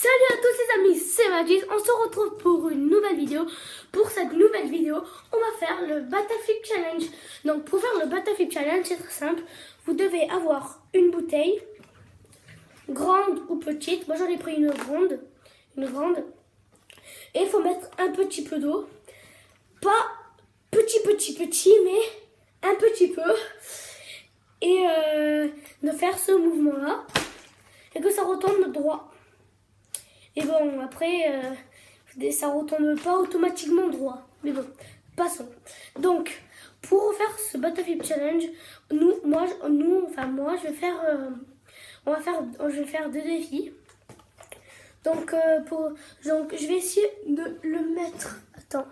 Salut à tous les amis, c'est Magis, on se retrouve pour une nouvelle vidéo. Pour cette nouvelle vidéo, on va faire le Battleflip Challenge. Donc pour faire le Battleflip Challenge, c'est très simple. Vous devez avoir une bouteille, grande ou petite. Moi j'en ai pris une grande. Et il faut mettre un petit peu d'eau. Pas petit, mais un petit peu. Et de faire ce mouvement-là. Et que ça retombe droit. Et bon, après, ça retombe pas automatiquement droit. Mais bon, passons. Donc, pour faire ce Battleflip Challenge, moi, je vais faire, je vais faire deux défis. Donc, je vais essayer de le mettre. Attends.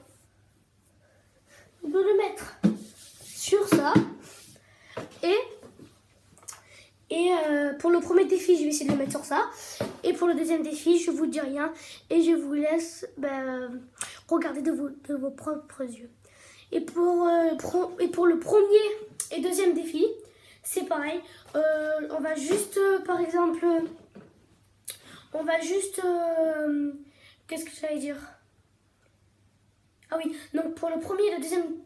De le mettre sur ça. Et pour le premier défi, je vais essayer de le mettre sur ça. Et pour le deuxième défi, je vous dis rien. Et je vous laisse regarder de vos propres yeux. Et pour le premier et deuxième défi, c'est pareil. On va juste, par exemple... qu'est-ce que j'allais dire? Ah oui, donc pour le premier et le deuxième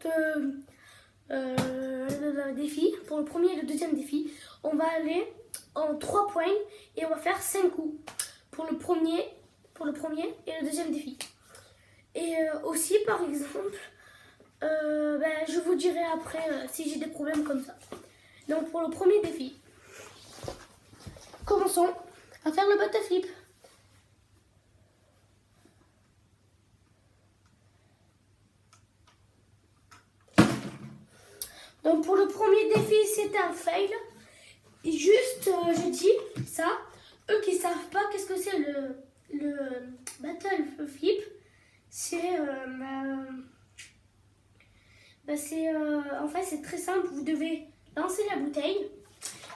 défi, pour le premier et le deuxième défi, on va aller en 3 points et on va faire 5 coups pour le premier et le deuxième défi. Et aussi, par exemple, je vous dirai après si j'ai des problèmes comme ça. Donc pour le premier défi, commençons à faire le Battleflip. Donc pour le premier défi, c'était un fail. Et juste, je dis ça, eux qui savent pas qu'est-ce que c'est le Battleflip, c'est en fait c'est très simple. Vous devez lancer la bouteille.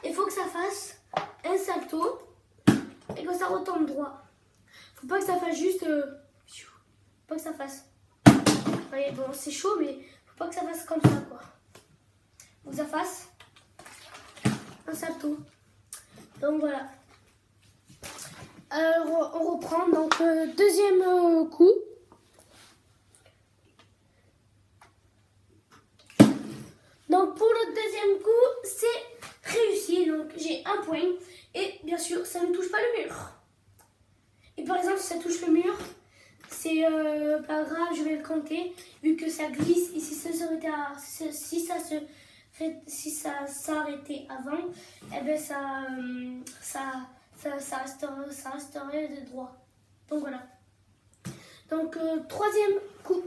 Il faut que ça fasse un salto et que ça retombe droit. Faut pas que ça fasse juste, faut pas que ça fasse. Vous voyez, bon c'est chaud mais faut pas que ça fasse comme ça quoi. Faut que ça fasse un salto. Donc voilà. Alors on reprend. Donc deuxième coup. Donc pour le deuxième coup, c'est réussi. Donc j'ai un point. Et bien sûr, ça ne touche pas le mur. Et par exemple, si ça touche le mur, c'est pas grave, je vais le compter. Vu que ça glisse et si ça s'arrêtait avant, eh ben ça resterait de droit. Donc voilà. Donc troisième coup.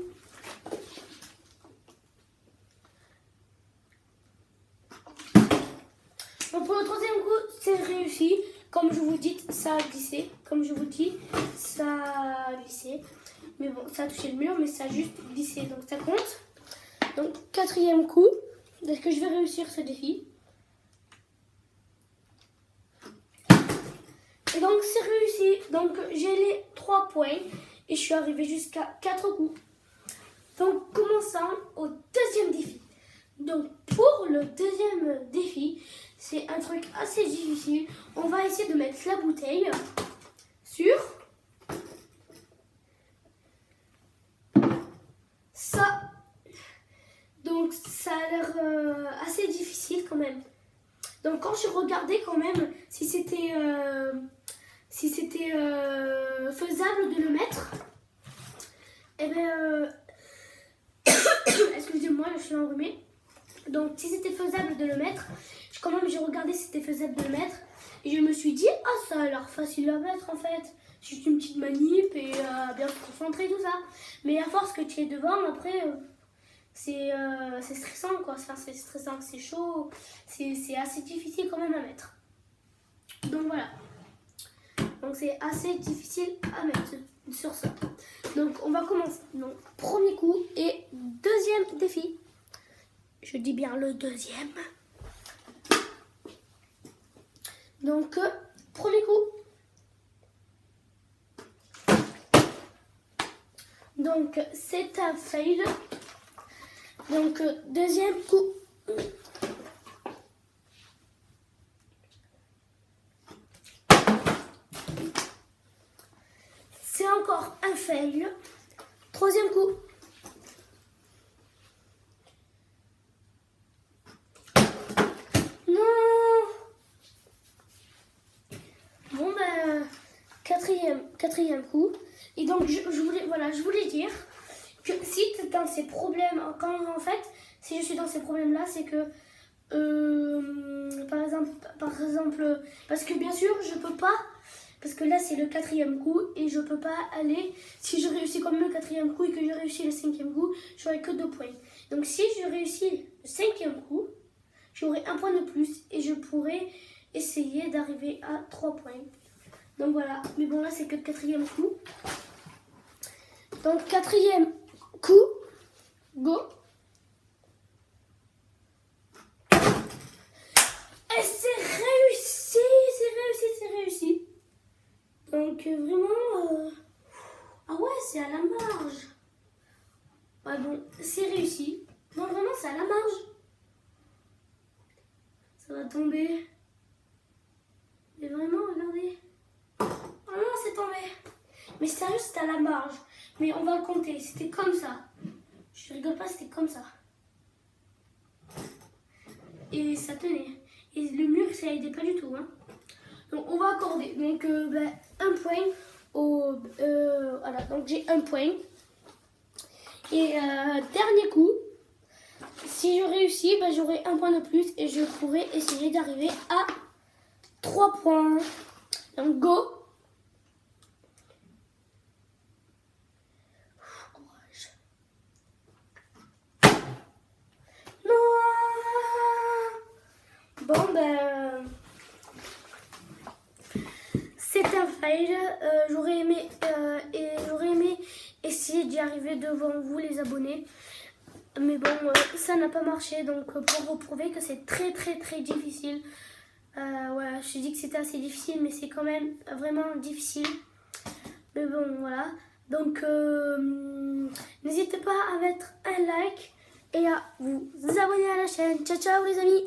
Donc pour le troisième coup, c'est réussi. Comme je vous dis, ça a glissé. Mais bon, ça a touché le mur, mais ça a juste glissé. Donc ça compte. Donc quatrième coup. Est-ce que je vais réussir ce défi? Et donc c'est réussi. Donc j'ai les 3 points. Et je suis arrivée jusqu'à 4 coups. Donc commençons au deuxième défi. Donc pour le deuxième défi, c'est un truc assez difficile. On va essayer de mettre la bouteille sur ça. Donc ça a l'air assez difficile quand même. Donc quand je regardais quand même si c'était faisable de le mettre, eh bien excusez-moi, je suis enrhumée. Donc si c'était faisable de le mettre, j'ai regardé si c'était faisable de le mettre et je me suis dit ah ça a l'air facile à mettre en fait, juste une petite manip et bien se concentrer tout ça. Mais à force que tu es devant après c'est stressant quoi, c'est stressant, c'est chaud, c'est assez difficile quand même à mettre. Donc voilà. Donc c'est assez difficile à mettre sur ça. Donc on va commencer. Donc premier coup et deuxième défi. Je dis bien le deuxième. Donc premier coup. Donc c'est un fail. Donc deuxième coup. encore un fail. Troisième coup. Non. Bon ben, quatrième coup. Et donc je voulais dire que si tu es dans ces problèmes, en fait, si je suis dans ces problèmes-là, c'est que par exemple, parce que bien sûr je peux pas, parce que là c'est le quatrième coup et je peux pas aller, si je réussis comme le quatrième coup et que je réussis le cinquième coup, j'aurai que 2 points. Donc si je réussis le cinquième coup, j'aurai un point de plus et je pourrai essayer d'arriver à 3 points. Donc voilà, mais bon là c'est que le quatrième coup. Donc quatrième coup, go. Et c'est réussi. Donc vraiment, ah ouais, c'est à la marge. Ouais bon, c'est réussi. Non vraiment, c'est à la marge. Ça va tomber. Mais vraiment, regardez. Oh non, c'est tombé. Mais sérieux, c'était à la marge. Mais on va le compter. C'était comme ça. Je rigole pas, c'était comme ça. Et ça tenait. Et le mur, ça aidait pas du tout. Hein. Donc on va accorder. Donc un point au... voilà, donc j'ai un point. Et dernier coup. Si je réussis, j'aurai un point de plus. Et je pourrai essayer d'arriver à 3 points. Donc go. Bon c'est un fail. J'aurais aimé essayer d'y arriver devant vous les abonnés. Mais bon, ça n'a pas marché. Donc pour vous prouver que c'est très difficile. Voilà, je dis que c'était assez difficile, mais c'est quand même vraiment difficile. Mais bon, voilà. Donc n'hésitez pas à mettre un like et à vous abonner à la chaîne. Ciao ciao les amis.